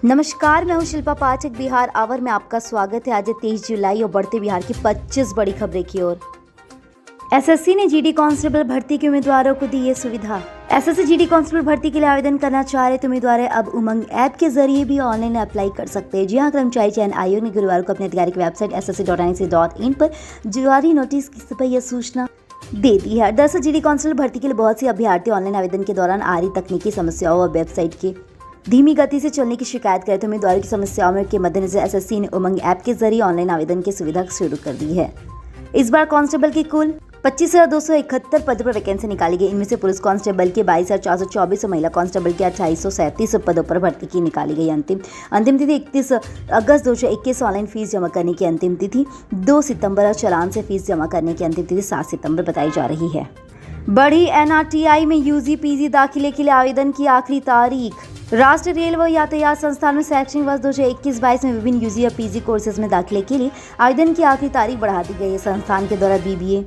नमस्कार, मैं हूं शिल्पा पाठक। बिहार आवर में आपका स्वागत है। आज 23 जुलाई और बढ़ते बिहार की 25 बड़ी खबरें की ओर। एसएससी ने जीडी कांस्टेबल भर्ती के उम्मीदवारों को दी ये सुविधा। एसएससी जीडी कांस्टेबल भर्ती के लिए आवेदन करना चाह रहे उम्मीदवार अब उमंग ऐप के जरिए भी ऑनलाइन अप्लाई कर सकते हैं। जी हां, कर्मचारी चयन आयोग ने गुरुवार को अपनी आधिकारिक वेबसाइट ssc.nic.in पर जारी नोटिस पर यह सूचना दे दी है। दरअसल जीडी कांस्टेबल भर्ती के लिए बहुत सी अभ्यर्थी ऑनलाइन आवेदन के दौरान आ रही तकनीकी समस्याओं और वेबसाइट के धीमी गति से चलने की शिकायत करते उम्मीदवारों की समस्याओं के मद्देनजर एसएससी ने उमंग ऐप के जरिए ऑनलाइन आवेदन की सुविधा शुरू कर दी है। इस बार कांस्टेबल की कुल 25,271 पदों पर वैकेंसी निकाली गई। इनमें से पुरुष कांस्टेबल के 22,424 और महिला कांस्टेबल के 2837 पदों पर भर्ती की निकाली गई। अंतिम तिथि 31 अगस्त 2021। ऑनलाइन फीस जमा करने की अंतिम तिथि 2 सितंबर और चालान से फीस जमा करने की अंतिम तिथि 7 सितंबर बताई जा रही है। बढ़ी एनआरटीआई में यूजी पीजी दाखिले के लिए आवेदन की आखिरी तारीख। राष्ट्रीय रेल व यातायात संस्थान में शैक्षणिक वर्ष 2021-22 में विभिन्न यूजी या पीजी कोर्सेज में दाखिले के लिए आवेदन की आखिरी तारीख बढ़ा दी गई है। संस्थान के द्वारा बीबीए,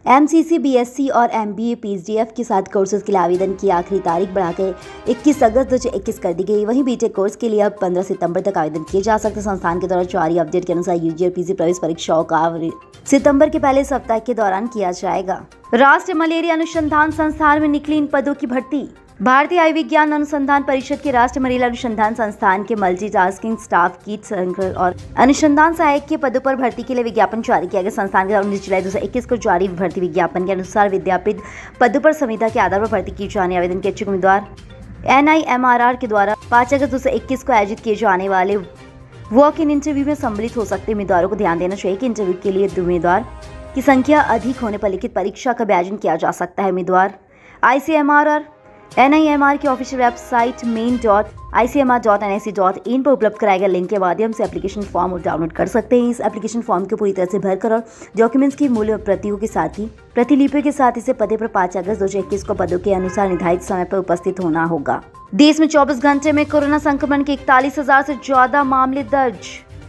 एमसीसी, बीएससी और एमबीए पीजीएफ के साथ कोर्सेज के लिए आवेदन की आखिरी तारीख बढ़ाकर 21 अगस्त 2021 कर दी गई। वहीं बीटेक कोर्स के लिए अब 15 सितंबर तक आवेदन किए जा सकते। संस्थान के द्वारा जारी अपडेट के अनुसार यूजी और पीजी प्रवेश परीक्षाओं का सितंबर के पहले सप्ताह के दौरान किया जाएगा। राष्ट्रीय मलेरिया अनुसंधान संस्थान में निकली इन पदों की भर्ती। भारतीय आयुर्विज्ञान अनुसंधान परिषद के राष्ट्रीय मलेरिया अनुसंधान संस्थान के मल्टीटास्किंग स्टाफ कीट संग्रह और अनुसंधान सहायक के पदों पर भर्ती के लिए विज्ञापन जारी किया गया। संस्थान के 19 जुलाई 2021 को जारी भर्ती विज्ञापन के अनुसार विज्ञापित पदों पर संविदा के आधार पर भर्ती की जाने आवेदन के इच्छुक उम्मीदवार NIMRR के द्वारा 5 अगस्त 2021 को आयोजित किए जाने वाले वॉक इन इंटरव्यू में सम्मिलित हो सकते उम्मीदवारों को ध्यान देना चाहिए कि इंटरव्यू के लिए उम्मीदवार की संख्या अधिक होने पर लिखित परीक्षा का भी आयोजन किया जा सकता है। उम्मीदवार ICMR NIMR की ऑफिशियल वेबसाइट main.icmr.nic.in पर उपलब्ध कराए गए लिंक के माध्यम से एप्लीकेशन फॉर्म डाउनलोड कर सकते हैं। इस एप्लीकेशन फॉर्म को पूरी तरह से भरकर और डॉक्यूमेंट्स की मूल प्रतियों के साथ ही प्रतिलिपियों के साथ इसे पते पर 5 अगस्त 2021 को पदों के अनुसार निर्धारित समय पर उपस्थित होना होगा। देश में 24 घंटे में कोरोना संक्रमण के 41,000 से ज्यादा मामले दर्ज।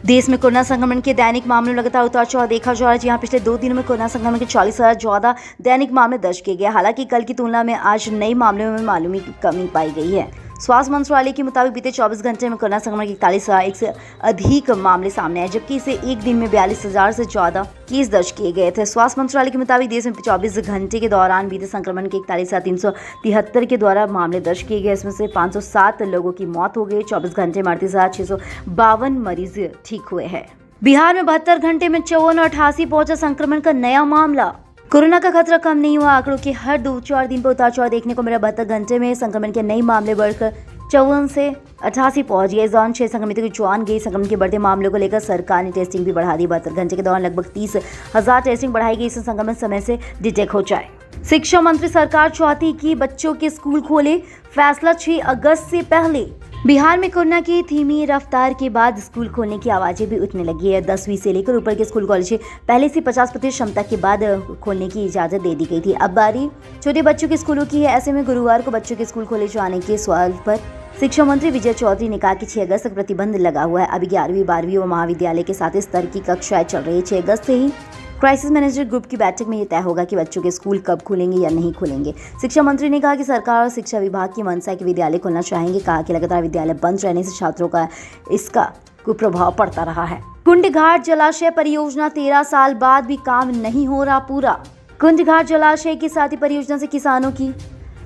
देश में कोरोना संक्रमण के दैनिक मामलों में लगातार उतार चढ़ाव देखा जा रहा है। जहां पिछले 2 दिनों में कोरोना संक्रमण के 40,000 ज्यादा दैनिक मामले दर्ज किए गए। हालांकि कल की तुलना में आज नए मामलों में मालूमी कमी पाई गई है। स्वास्थ्य मंत्रालय के मुताबिक बीते 24 घंटे में कोरोना संक्रमण के 41,001 से अधिक मामले सामने आए, जबकि इसे एक दिन में 42,000 से ज्यादा केस दर्ज किए गए थे। स्वास्थ्य मंत्रालय के मुताबिक देश में 24 घंटे के दौरान बीते संक्रमण के 41,373 के द्वारा मामले दर्ज किए गए। इसमें से 507 लोगों की मौत हो गई। 24 घंटे में 38,652 मरीज ठीक हुए हैं। बिहार में 72 घंटे में 54 और 88 पहुंचा संक्रमण का नया मामला। कोरोना का खतरा कम नहीं हुआ। आंकड़ों के हर 2-4 दिन पर उतार चढ़ाव देखने को मिला। 72 घंटे में संक्रमण के नए मामले बढ़कर 54 से 88 पहुंच गए। इस दौरान 6 संक्रमितों की जान गई। संक्रमण के बढ़ते मामलों को लेकर सरकार ने टेस्टिंग भी बढ़ा दी। 72 घंटे के दौरान लगभग 30,000 टेस्टिंग बढ़ाई गई, इससे संक्रमण समय से डिटेक्ट हो जाए। शिक्षा मंत्री सरकार चाहती कि बच्चों के स्कूल खोले, फैसला 6 अगस्त से पहले। बिहार में कोरोना की धीमी रफ्तार के बाद स्कूल खोलने की आवाजें भी उठने लगी है। 10वीं से लेकर ऊपर के स्कूल कॉलेज पहले से 50% क्षमता के बाद खोलने की इजाजत दे दी गई थी। अब बारी छोटे बच्चों के स्कूलों की है। ऐसे में गुरुवार को बच्चों के स्कूल खोले जाने के सवाल पर शिक्षा मंत्री विजय चौधरी ने कहा कि 6 अगस्त तक प्रतिबंध लगा हुआ है। अभी 11वीं 12वीं और महाविद्यालय के साथ स्तर की कक्षाएं चल रही है। 6 अगस्त से ही क्राइसिस मैनेजर ग्रुप की बैठक में ये तय होगा कि बच्चों के स्कूल कब खुलेंगे या नहीं खुलेंगे। शिक्षा मंत्री ने कहा कि सरकार और शिक्षा विभाग की मंशा है कि विद्यालय खोलना चाहेंगे। कहा कि लगातार विद्यालय बंद रहने से छात्रों का इसका कुप्रभाव पड़ता रहा है। कुंड घाट जलाशय परियोजना 13 साल बाद भी काम नहीं हो रहा पूरा। कुंड घाट जलाशय की साथी परियोजना से किसानों की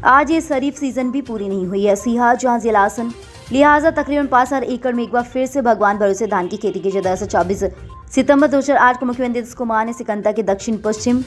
आज ये खरीफ सीजन भी पूरी नहीं हुई है। सीहा जहाँ जिलासन लिहाजा तकरीबन 5,000 एकड़ में एक बार फिर से भगवान भरोसे धान की खेती की जाए। 24 सितंबर 2008 को मुख्यमंत्री नीतीश कुमार ने सिकंदरा के दक्षिण पश्चिम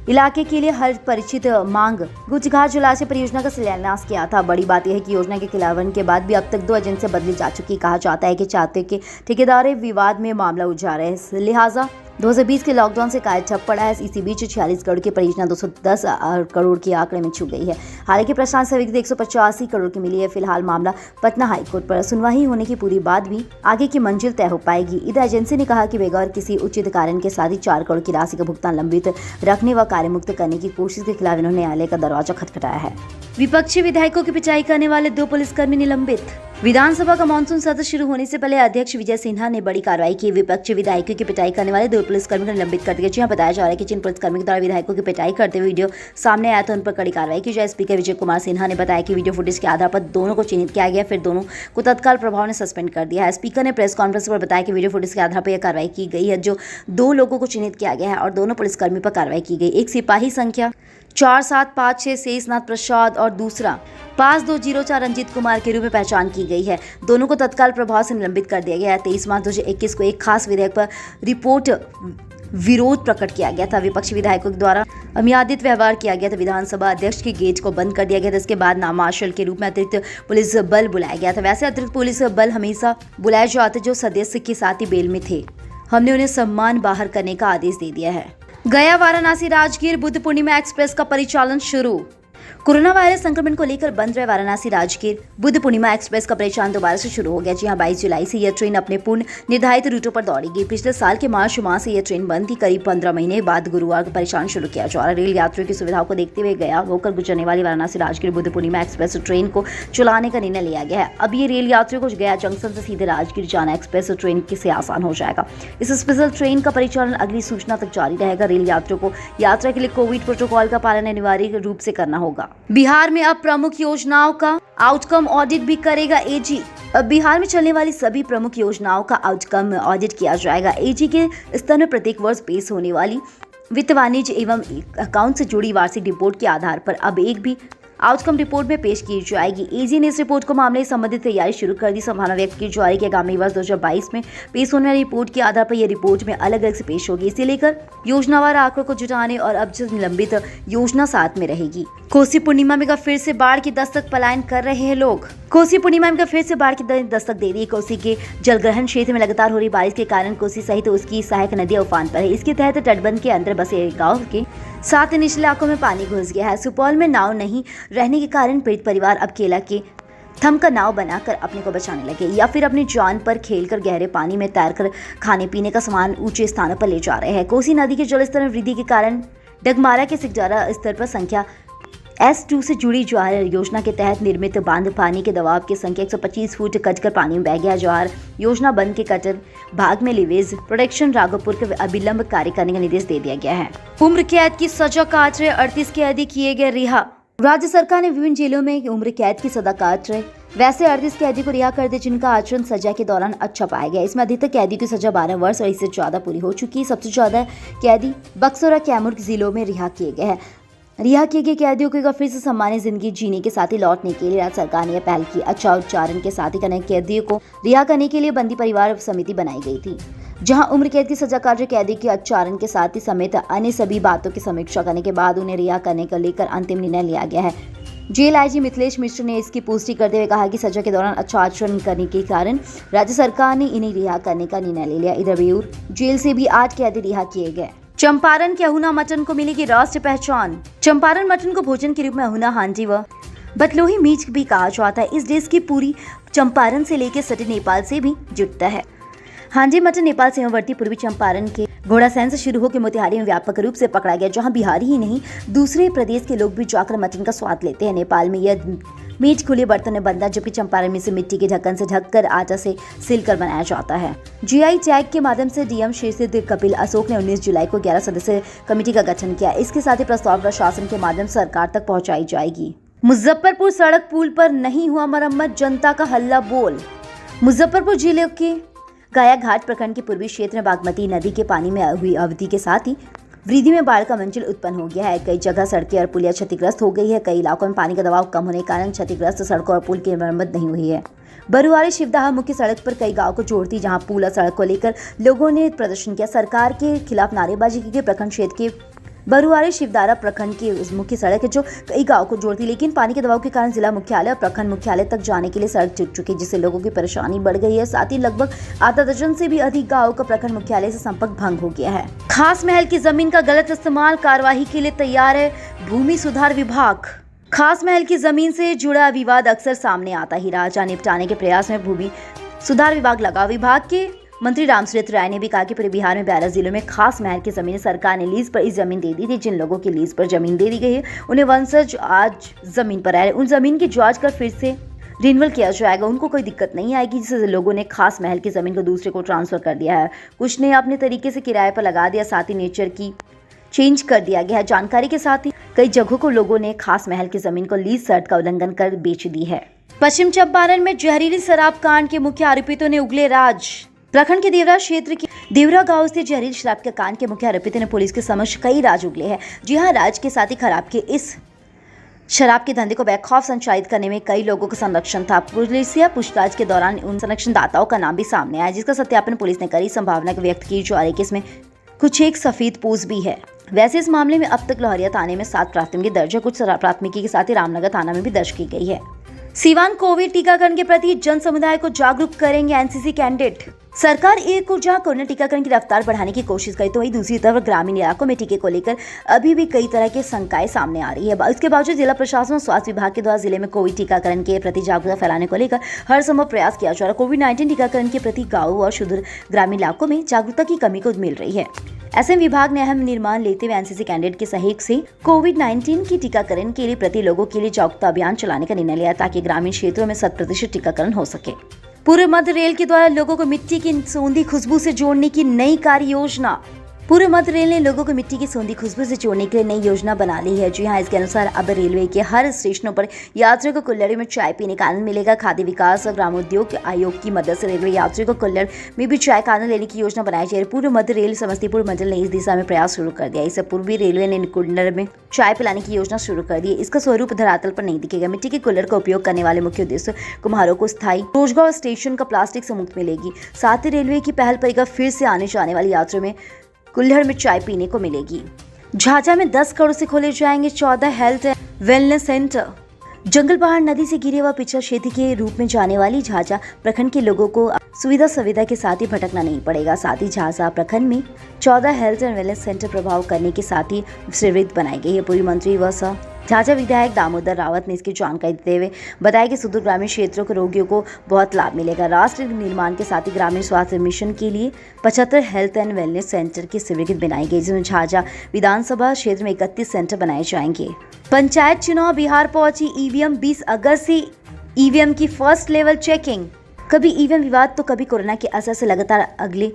इलाके के लिए हर परिचित मांग कुंड घाट जलाशय परियोजना का शिलान्यास किया था। बड़ी बात यह है कि योजना के क्रियान्वयन के बाद भी अब तक 2 एजेंसी बदली जा चुकी। कहा जाता है कि चाहते के ठेकेदार विवाद में मामला उलझा रहे हैं, लिहाजा 2020 के लॉकडाउन से कार्य ठप पड़ा है। इसी बीच 46 करोड़ की परियोजना 210 करोड़ के आंकड़े में छू गई है। हालांकि प्रशासन से 185 करोड़ की मिली है। फिलहाल मामला पटना हाईकोर्ट पर सुनवाई होने की पूरी बाद भी आगे की मंजिल तय हो पाएगी। इधर एजेंसी ने कहा कि बगैर किसी उचित कारण के साथ ही 4 करोड़ की राशि का भुगतान लंबित रखने व कार्य मुक्त करने की कोशिश के खिलाफ इन्होंने न्यायालय का दरवाजा खटखटाया है। विपक्षी विधायकों की पिटाई करने वाले 2 पुलिसकर्मी निलंबित। विधानसभा का मानसून सत्र शुरू होने से पहले अध्यक्ष विजय सिन्हा ने बड़ी कार्रवाई की। विपक्षी विधायकों की पिटाई करने वाले 2 पुलिसकर्मी को निलंबित कर दिया। जहां बताया जा रहा है कि जिन पुलिसकर्मी के द्वारा विधायकों की पिटाई करते हुए वीडियो सामने आया तो उन पर कड़ी कार्रवाई की जाए। स्पीकर विजय कुमार सिन्हा ने बताया कि वीडियो फुटेज के आधार पर दोनों को चिन्हित किया गया, फिर दोनों को तत्काल प्रभाव में सस्पेंड कर दिया है। स्पीकर ने प्रेस कॉन्फ्रेंस पर बताया कि वीडियो फुटेज के आधार पर यह कार्रवाई की गई है, जो 2 लोगों को चिन्हित किया गया है और दोनों पुलिसकर्मी पर कार्रवाई की गई। एक सिपाही संख्या 4756 शेषनाथ प्रसाद और दूसरा 5204 रंजीत कुमार के रूप में पहचान की गई है। दोनों को तत्काल प्रभाव से निलंबित कर दिया गया है। 23 मार्च 2021 को एक खास विधेयक पर रिपोर्ट विरोध प्रकट किया गया था। विपक्षी विधायकों के द्वारा अमर्यादित व्यवहार किया गया था। विधानसभा अध्यक्ष के गेट को बंद कर दिया गया था। इसके बाद नाम मार्शल के रूप में अतिरिक्त पुलिस बल बुलाया गया था। वैसे अतिरिक्त पुलिस बल हमेशा बुलाए जाते जो सदस्य के साथ ही बेल में थे। हमने उन्हें सम्मान बाहर करने का आदेश दे दिया है। गया वाराणसी राजगीर बुद्ध पूर्णिमा एक्सप्रेस का परिचालन शुरू। कोरोना वायरस संक्रमण को लेकर बंद रहे वाराणसी राजगीर बुद्ध पूर्णिमा एक्सप्रेस का परिचालन दोबारा से शुरू हो गया। जी हां, 22 जुलाई से यह ट्रेन अपने पूर्ण निर्धारित रूटों पर दौड़ेगी। पिछले साल के मार्च माह से यह ट्रेन बंद थी। करीब 15 महीने बाद गुरुवार को परिचालन शुरू किया जा रहा है। रेल यात्रियों की सुविधाओं को देखते हुए गया होकर गुजरने वाली वाराणसी राजगीर बुद्ध पूर्णिमा एक्सप्रेस ट्रेन को चलाने का निर्णय लिया गया है। अब ये रेल यात्रियों को गया जंक्शन से सीधे राजगीर जाना एक्सप्रेस ट्रेन से आसान हो जाएगा। इस स्पेशल ट्रेन का परिचालन अगली सूचना तक जारी रहेगा। रेल यात्रियों को यात्रा के लिए कोविड प्रोटोकॉल का पालन अनिवार्य रूप से करना होगा। बिहार में अब प्रमुख योजनाओं का आउटकम ऑडिट भी करेगा एजी। अब बिहार में चलने वाली सभी प्रमुख योजनाओं का आउटकम ऑडिट किया जाएगा। एजी के स्तर में प्रत्येक वर्ष पेश होने वाली वित्त, वाणिज्य एवं अकाउंट से जुड़ी वार्षिक रिपोर्ट के आधार पर अब एक भी आउटकम रिपोर्ट में पेश की जाएगी। एजी ने इस रिपोर्ट को मामले से संबंधित तैयारी शुरू कर दी। संभावना व्यक्त की जा रही है कि आगामी वर्ष 2022 में पेश होने वाली रिपोर्ट के आधार पर यह रिपोर्ट में अलग अलग से पेश होगी। इसे लेकर योजनावार आंकड़ों को जुटाने और अब जो निलंबित योजना साथ में रहेगी। कोसी पूर्णिमा में फिर से बाढ़ की दस्तक, पलायन कर रहे हैं लोग। कोसी पूर्णिमा में फिर से बाढ़ की दस्तक दे दी। कोसी के जलग्रहण क्षेत्र में लगातार हो रही बारिश के कारण कोसी सहित उसकी सहायक नदियां उफान पर है। इसके तहत तटबंध के अंदर बसे गाँव के 7 निचले इलाकों में पानी घुस गया है। सुपौल में नाव नहीं रहने के कारण पीड़ित परिवार अब केला के थम का नाव बनाकर अपने को बचाने लगे या फिर अपनी जान पर खेलकर गहरे पानी में तैरकर खाने पीने का सामान ऊंचे स्थानों पर ले जा रहे हैं। कोसी नदी के जलस्तर में वृद्धि के कारण डगमारा के सिकजारा स्तर पर संख्या S2 से जुड़ी ज्वार योजना के तहत निर्मित बांध पानी के दबाव की संख्या 125 फुट कटकर पानी में बह गया। ज्वार योजना बंद के कटर भाग में लिवेज प्रोडक्शन राघोपुर के अविलंब कार्य करने का निर्देश दे दिया गया है। उम्र कैद की सजा काट रहे 38 कैदी किए गए रिहा। राज्य सरकार ने विभिन्न जेलों में उम्र कैद की सजा काट रहे वैसे 38 कैदी को रिहा कर दिया, जिनका आचरण सजा के दौरान अच्छा पाया गया। इसमें अधिकतर कैदी की सजा 12 वर्ष और इससे ज्यादा पूरी हो चुकी है। सबसे ज्यादा कैदी बक्सर और कैमूर जिलों में रिहा किए गए हैं। रिहा किए गए कैदियों को फिर से सम्मानित जिंदगी जीने के साथ ही लौटने के लिए राज्य सरकार ने यह पहल की। अच्छा उच्चारण के साथ ही कई कैदियों को रिहा करने के लिए बंदी परिवार समिति बनाई गई थी, जहां उम्र कैद की सजा काट रहे कैदी के उच्चारण के साथ ही समेत अन्य सभी बातों की समीक्षा करने के बाद उन्हें रिहा करने को लेकर अंतिम निर्णय लिया गया है। जेल आईजी मिथिलेश मिश्र ने इसकी पुष्टि करते हुए कहा कि सजा के दौरान अच्छा आचरण करने के कारण राज्य सरकार ने इन्हें रिहा करने का निर्णय ले लिया। इधर बेऊर जेल से भी 8 कैदी रिहा किए गए। चंपारण के अहुना मटन को मिलेगी राष्ट्रीय पहचान। चंपारण मटन को भोजन के रूप में अहुना, हांडी व बतलोही मीट भी कहा जाता है। इस डिश की पूरी चंपारण से लेकर सटे नेपाल से भी जुटता है। हांडी मटन नेपाल सीमावर्ती पूर्वी चंपारण के घोड़ासैन से शुरू होकर मोतिहारी में व्यापक रूप से पकड़ा गया, जहां बिहारी ही नहीं दूसरे प्रदेश के लोग भी जाकर मटन का स्वाद लेते हैं। नेपाल में यह मीट खुले बर्तन में बनता, जबकि चंपारण में से मिट्टी के ढक्कन से ढककर आटा से सिलकर बनाया जाता है। जीआई टैग के माध्यम से डीएम शीर्षित कपिल अशोक ने 19 जुलाई को 11 सदस्यीय कमेटी का गठन किया। इसके साथ ही प्रस्ताव प्रशासन के माध्यम से सरकार तक पहुंचाई जाएगी। मुजफ्फरपुर सड़क पुल पर नहीं हुआ मरम्मत, जनता का हल्ला बोल। मुजफ्फरपुर जिले के गया घाट प्रखंड के पूर्वी क्षेत्र में बागमती नदी के पानी में हुई अवधि के साथ ही वृद्धि में बाढ़ का मंजिल उत्पन्न हो गया है। कई जगह सड़कें और पुलिया क्षतिग्रस्त हो गई है। कई इलाकों में पानी का दबाव कम होने के कारण क्षतिग्रस्त सड़कों और पुल की मरम्मत नहीं हुई है। बरुआरी शिवदाहा मुख्य सड़क पर कई गांव को जोड़ती, जहां पुल और सड़क को लेकर लोगों ने प्रदर्शन किया। सरकार के खिलाफ नारेबाजी की। प्रखंड क्षेत्र के बरुआरी शिवदारा प्रखंड की मुख्य सड़क है जो कई गांव को जोड़ती, लेकिन पानी के दबाव के कारण जिला मुख्यालय और प्रखंड मुख्यालय तक जाने के लिए सड़क टूट चुकी, जिससे लोगों की परेशानी बढ़ गई है। साथ ही लगभग आधा दर्जन से भी अधिक गांवों का प्रखंड मुख्यालय से संपर्क भंग हो गया है। खास महल की जमीन का गलत इस्तेमाल, कार्यवाही के लिए तैयार है भूमि सुधार विभाग। खास महल की जमीन से जुड़ा विवाद अक्सर सामने आता ही रहा, जहां निपटाने के प्रयास में भूमि सुधार विभाग लगा। विभाग के मंत्री रामसूरत राय ने भी कहा कि पूरे बिहार में 12 जिलों में खास महल की जमीन सरकार ने लीज पर इस जमीन दे दी थी। जिन लोगों की लीज पर जमीन दे दी गई है उन्हें वंशज आज जमीन पर रह रहे, उन जमीन की जांच कर फिर से रिन्यूअल किया जाएगा, उनको कोई दिक्कत नहीं आएगी। जिससे लोगों ने खास महल की जमीन को दूसरे को ट्रांसफर कर दिया है, कुछ ने अपने तरीके से किराए पर लगा दिया, साथ ही नेचर की चेंज कर दिया गया है। जानकारी के साथ ही कई जगहों को लोगों ने खास महल की जमीन को लीज शर्त का उल्लंघन कर बेच दी है। पश्चिम चंपारण में जहरीली शराब कांड के मुख्य आरोपितों ने उगले राज। प्रखंड के देवरा क्षेत्र के देवरा गांव से जहरीली शराब के कांड के मुख्य आरोपितों ने पुलिस के समक्ष कई राज उगले हैं। जी हां, राज के साथ ही खराब के इस शराब के धंधे को बेखौफ संचालित करने में कई लोगों का संरक्षण था। पुलिसिया पूछताछ के दौरान उन संरक्षणदाताओं का नाम भी सामने आया, जिसका सत्यापन पुलिस ने करी संभावना व्यक्त की जा रही है कि इसमें कुछ एक सफेद पोस्ट भी है। वैसे इस मामले में अब तक लोहरिया थाने में 7 प्राथमिकी दर्ज है, कुछ प्राथमिकी के साथ ही रामनगर थाना में भी दर्ज की गई है। सीवान कोविड टीकाकरण के प्रति जन समुदाय को जागरूक करेंगे एनसीसी कैंडिडेट। सरकार एक ओर जहां कोरोना टीकाकरण की रफ्तार बढ़ाने की कोशिश करे, तो वहीं दूसरी तरफ ग्रामीण इलाकों में टीके को लेकर अभी भी कई तरह के शंकाएं सामने आ रही है। इसके बावजूद जिला प्रशासन और स्वास्थ्य विभाग के द्वारा जिले में कोविड टीकाकरण के प्रति जागरूकता फैलाने को लेकर हर संभव प्रयास किया जा रहा है। कोविड-19 टीकाकरण के प्रति गाँव और सुदूर ग्रामीण इलाकों में जागरूकता की कमी को मिल रही है। ऐसे विभाग ने अहम निर्णय लेते हुए एनसीसी कैंडिडेट के सहयोग से कोविड-19 की टीकाकरण के लिए प्रति लोगों के लिए जागरूकता अभियान चलाने का निर्णय लिया, ताकि ग्रामीण क्षेत्रों में 100% टीकाकरण हो सके। पूर्व मध्य रेल के द्वारा लोगों को मिट्टी की सौंधी खुशबू से जोड़ने की नई कार्य योजना। पूर्व मध्य रेल ने लोगों को मिट्टी की सौंधी खुशबू से जोड़ने के लिए नई योजना बना ली है। जी हां, इसके अनुसार अब रेलवे के हर स्टेशनों पर यात्रियों को कुल्हड़ में चाय पीने का आनंद मिलेगा। खाद्य विकास और ग्रामोद्योग आयोग की मदद से रेलवे यात्रियों को कुल्हड़ में भी चाय का आनंद लेने की योजना बनाई जा रही है। पूर्व मध्य रेल समस्तीपुर मंडल ने इस दिशा में प्रयास शुरू कर दिया। इससे पूर्वी रेलवे ने कुल्हड़ में चाय पिलाने की योजना शुरू कर दी है। इसका स्वरूप धरातल पर नहीं दिखेगा। मिट्टी के कुल्हड़ का उपयोग करने वाले मुख्य उद्देश्य कुम्हारों को स्थायी रोजगार, स्टेशन का प्लास्टिक से मुक्त मिलेगी। साथ ही रेलवे की पहल पर फिर से आने जाने वाले यात्रियों में कुल्हड़ में चाय पीने को मिलेगी। झाझा में 10 करोड़ से खोले जाएंगे 14 हेल्थ एंड वेलनेस सेंटर। जंगल पहाड़ नदी से घिरे हुआ पिछड़ा क्षेत्र के रूप में जाने वाली झाझा प्रखंड के लोगों को सुविधा के साथ ही भटकना नहीं पड़ेगा। साथ ही झाझा प्रखंड में 14 हेल्थ एंड वेलनेस सेंटर प्रभाव करने के साथ ही सुविधा बनाई गई है। पूर्व मंत्री व झाझा विधायक दामोदर रावत ने इसकी जानकारी देते हुए बताया कि सुदूर ग्रामीण क्षेत्रों के रोगियों को बहुत लाभ मिलेगा। राष्ट्र निर्माण के साथ ही ग्रामीण स्वास्थ्य मिशन के लिए 75 हेल्थ एंड वेलनेस सेंटर की सुविधा बनाई गई, जिसमें झाझा विधानसभा क्षेत्र में 31 सेंटर बनाए जाएंगे। पंचायत चुनाव बिहार पहुंची ईवीएम। 20 अगस्त से ईवीएम की फर्स्ट लेवल चेकिंग। कभी ईवीएम विवाद तो कभी कोरोना के असर से लगातार अगले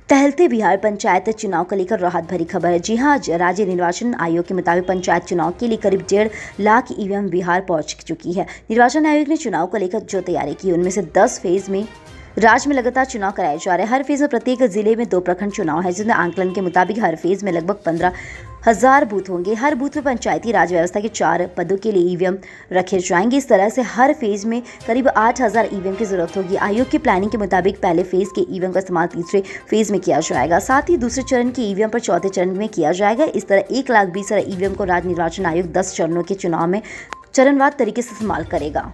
टहलते बिहार पंचायत चुनाव को लेकर राहत भरी खबर है। जी हां, राज्य निर्वाचन आयोग के मुताबिक पंचायत चुनाव के लिए करीब 1.5 लाख ईवीएम बिहार पहुंच चुकी है। निर्वाचन आयोग ने चुनाव को लेकर जो तैयारी की, उनमें से 10 फेज में राज्य में लगातार चुनाव कराए जा रहे हैं। हर फेज में प्रत्येक जिले में 2 प्रखंड चुनाव है, जिसमें आंकलन के मुताबिक हर फेज में लगभग 15,000 बूथ होंगे। हर बूथ में पंचायती राज व्यवस्था के 4 पदों के लिए ईवीएम रखे जाएंगे। इस तरह से हर फेज में करीब 8,000 ईवीएम की जरूरत होगी। आयोग की प्लानिंग के मुताबिक पहले फेज के ईवीएम का इस्तेमाल तीसरे फेज में किया जाएगा। साथ ही दूसरे चरण के ईवीएम पर चौथे चरण में किया जाएगा। इस तरह 1,20,000 ईवीएम को राज्य निर्वाचन आयोग 10 चरणों के चुनाव में चरणवार तरीके से इस्तेमाल करेगा।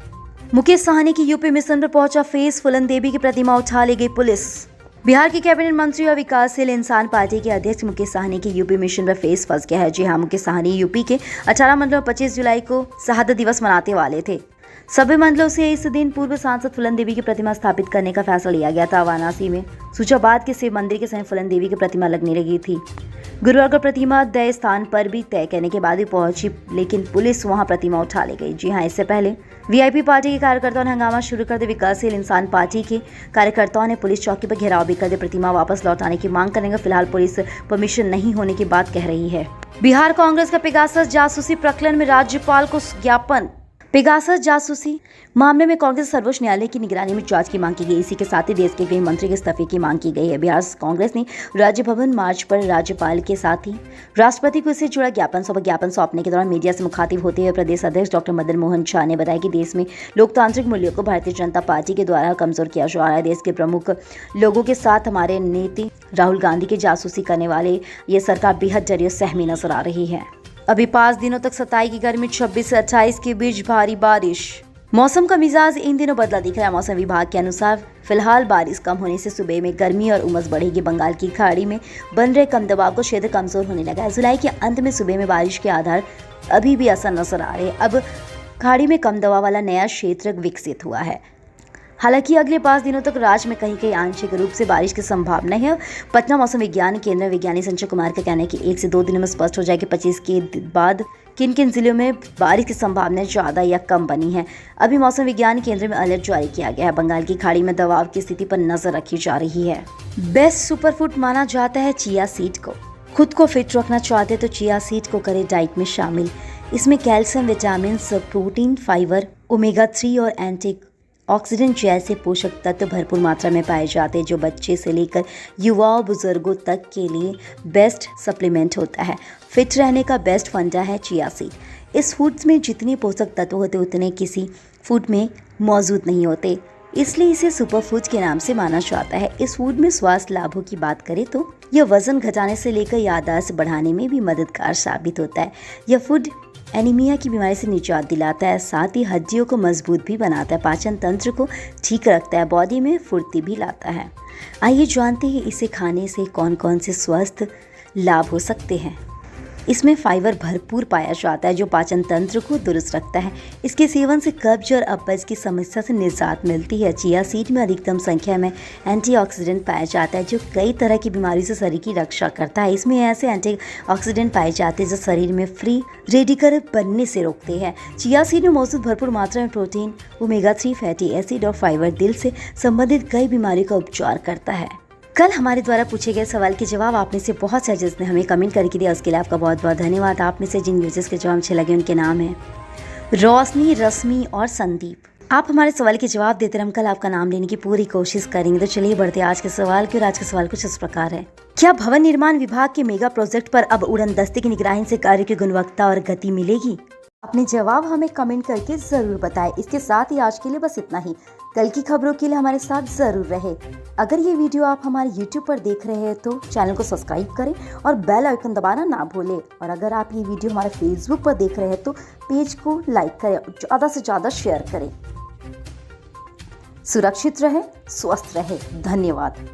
मुकेश साहनी की यूपी मिशन पर पहुंचा फेस। फूलन देवी की प्रतिमा उठा ले गई पुलिस। बिहार के कैबिनेट मंत्री और विकासशील इंसान पार्टी के अध्यक्ष मुकेश साहनी के यूपी मिशन पर फेस फंस गया है। जी हां, मुकेश साहनी यूपी के 18 मंडलों में 25 जुलाई को शहादत दिवस मनाने वाले थे। सभी मंडलों से इस दिन पूर्व सांसद फूलन देवी की प्रतिमा स्थापित करने का फैसला लिया गया था। वाराणसी में सुजाबाद के शिव मंदिर के समीप फूलन देवी की प्रतिमा लगने लगी थी। गुरुवार को प्रतिमा तय स्थान पर भी तय करने के बाद भी पहुंची, लेकिन पुलिस वहां प्रतिमा उठा ले गई। जी हां, इससे पहले वीआईपी पार्टी के कार्यकर्ताओं ने हंगामा शुरू कर दिया। विकासशील इंसान पार्टी के कार्यकर्ताओं ने पुलिस चौकी पर घेराव भी कर दिया। प्रतिमा वापस लौटाने की मांग करेंगे। फिलहाल पुलिस परमिशन नहीं होने की बात कह रही है। बिहार कांग्रेस का पेगासस जासूसी प्रकरण में राज्यपाल को ज्ञापन। पेगासस जासूसी मामले में कांग्रेस सर्वोच्च न्यायालय की निगरानी में जांच की मांग की गई। इसी के साथ ही देश के गृह मंत्री के इस्तीफे की मांग की गई है। बिहार कांग्रेस ने राज्य भवन मार्च पर राज्यपाल के साथ ही राष्ट्रपति को इससे जुड़ा ज्ञापन सौंपने के दौरान मीडिया से मुखातिब होते हुए प्रदेश अध्यक्ष डॉक्टर मदन मोहन झा ने बताया कि देश में लोकतांत्रिक मूल्यों को भारतीय जनता पार्टी के द्वारा कमजोर किया जा रहा है। देश के प्रमुख लोगों के साथ हमारे नेता राहुल गांधी की जासूसी करने वाले ये सरकार बेहद जरिए सहमी नजर आ रही है। अभी 5 दिनों तक 27 की गर्मी, 26 से 28 के बीच भारी बारिश। मौसम का मिजाज इन दिनों बदला दिख रहा है। मौसम विभाग के अनुसार फिलहाल बारिश कम होने से सुबह में गर्मी और उमस बढ़ेगी। बंगाल की खाड़ी में बन रहे कम दबाव को क्षेत्र कमजोर होने लगा है। जुलाई के अंत में सुबह में बारिश के आधार अभी भी असर नजर आ रहे हैं। अब खाड़ी में कम दबाव वाला नया क्षेत्र विकसित हुआ है। हालांकि अगले 5 दिनों तक राज्य में कहीं कहीं आंशिक रूप से बारिश की संभावना है। पटना मौसम विज्ञान केंद्र वैज्ञानिक संजय कुमार का कहना है कि 1 से 2 दिनों में स्पष्ट हो जाएगी। 25 के बाद किन किन जिलों में बारिश की संभावना ज़्यादा या कम बनी है। अभी मौसम विज्ञान केंद्र में अलर्ट जारी किया गया है। बंगाल की खाड़ी में दबाव की स्थिति पर नजर रखी जा रही है। बेस्ट सुपरफूड माना जाता है चिया सीड को। खुद को फिट रखना चाहते तो चिया सीड को करें डाइट में शामिल। इसमें calcium, vitamin, protein, fibre, omega 3 और एंटीऑक्सीडेंट जैसे पोषक तत्व भरपूर मात्रा में पाए जाते हैं, जो बच्चे से लेकर युवा और बुजुर्गों तक के लिए बेस्ट सप्लीमेंट होता है। फिट रहने का बेस्ट फंडा है चिया सीड। इस फूड्स में जितने पोषक तत्व होते उतने किसी फूड में मौजूद नहीं होते, इसलिए इसे सुपर फूड के नाम से माना जाता है। इस फूड में स्वास्थ्य लाभों की बात करें तो यह वजन घटाने से लेकर याददाश्त बढ़ाने में भी मददगार साबित होता है। यह फूड एनीमिया की बीमारी से निजात दिलाता है, साथ ही हड्डियों को मजबूत भी बनाता है, पाचन तंत्र को ठीक रखता है, बॉडी में फुर्ती भी लाता है। आइए जानते हैं इसे खाने से कौन कौन से स्वास्थ्य लाभ हो सकते हैं। इसमें फाइबर भरपूर पाया जाता है, जो पाचन तंत्र को दुरुस्त रखता है। इसके सेवन से कब्ज और अपच की समस्या से निजात मिलती है। चिया सीड में अधिकतम संख्या में एंटीऑक्सीडेंट पाया जाता है, जो कई तरह की बीमारी से शरीर की रक्षा करता है। इसमें ऐसे एंटीऑक्सीडेंट पाए जाते हैं जो शरीर में फ्री रेडिकल बनने से रोकते हैं। चिया सीड में मौजूद भरपूर मात्रा में प्रोटीन, ओमेगा 3 फैटी एसिड और फाइबर दिल से संबंधित कई बीमारियों का उपचार करता है। कल हमारे द्वारा पूछे गए सवाल के जवाब आप में से बहुत से जिसने हमें कमेंट करके दिया, उसके लिए आपका बहुत बहुत धन्यवाद। आप में से जिन यूजर्स के जवाब अच्छे लगे उनके नाम हैं रोशनी, रश्मि और संदीप। आप हमारे सवाल के जवाब देते रहे, हम कल आपका नाम लेने की पूरी कोशिश करेंगे। तो चलिए बढ़ते आज के सवाल की। और आज का सवाल कुछ इस प्रकार है। क्या भवन निर्माण विभाग के मेगा प्रोजेक्ट पर अब उड़न दस्ते की निगरानी से कार्य की गुणवत्ता और गति मिलेगी? अपने जवाब हमें कमेंट करके जरूर बताएं। इसके साथ ही आज के लिए बस इतना ही। कल की खबरों के लिए हमारे साथ जरूर रहे। अगर ये वीडियो आप हमारे YouTube पर देख रहे हैं तो चैनल को सब्सक्राइब करें और बेल आइकन दबाना ना भूलें। और अगर आप ये वीडियो हमारे Facebook पर देख रहे हैं तो पेज को लाइक करें और ज़्यादा से ज़्यादा शेयर करें। सुरक्षित रहे, स्वस्थ रहे। धन्यवाद।